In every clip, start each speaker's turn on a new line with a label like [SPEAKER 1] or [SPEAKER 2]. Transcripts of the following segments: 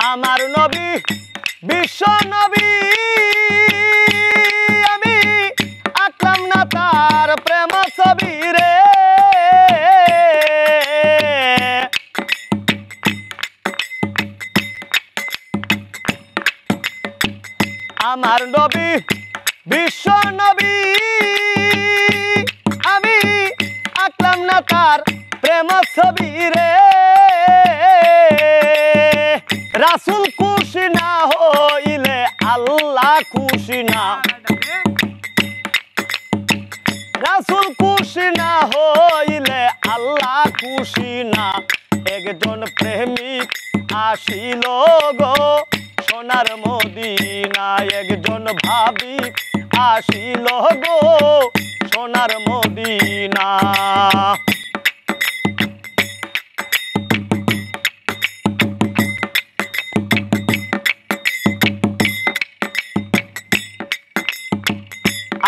[SPEAKER 1] আমার নবী বিশ্ব নবী আমি আঁকলাম না তার প্রেম ছবি রে। আমার নবী বিশ্ব নবী আমি আঁকলাম না তার প্রেম ছবি রে। রাসূল খুশি না হইলে আল্লাহ খুশি না, রাসূল খুশি না হইলে আল্লাহ খুশি না। একজন প্রেমিক আসিল গো সোনার মদিনা, একজন ভাবিক আসিল গো সোনার মদিনা।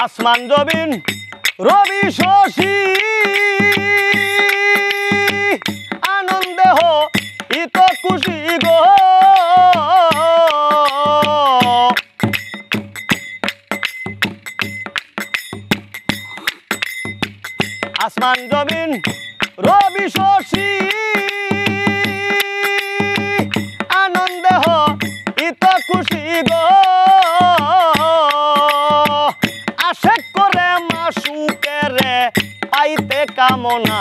[SPEAKER 1] আসমান জমিন রবি শশী আনন্দে ইত খুশি গো। আসমান জমিন রবি শশী আনন্দে ইত খুশি গো। আশেক করে মাসুকেরে পাইতে কামনা,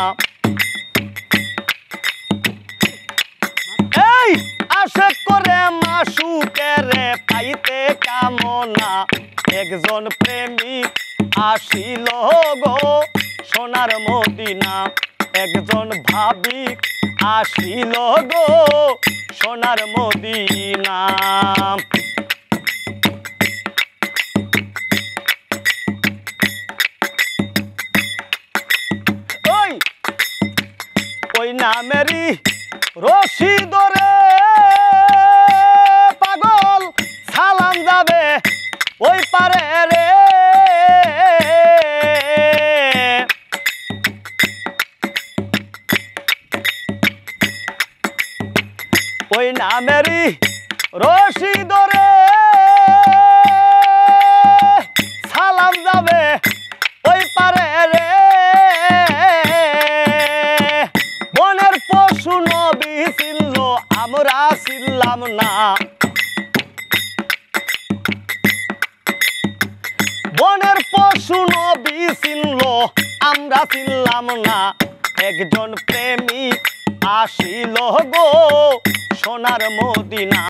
[SPEAKER 1] এই আশেক করে মাসুকেরে পাইতে কামনা। একজন প্রেমিক আসিল গো সোনার মদিনা, একজন ভাবিক আসিল গো সোনার মদিনা। ওই নামেরই রশি ধরে পাগল সালাম যাবে ওই পারে রে। ওই নামেরই রশি ধরে সালাম যাবে ওই পারে রে। বনের পশু নবী ছিল আমরা ছিলাম না, বনের পশু নবী ছিল আমরা ছিলাম না। একজন প্রেমিক আসিল গো সোনার মদিনা।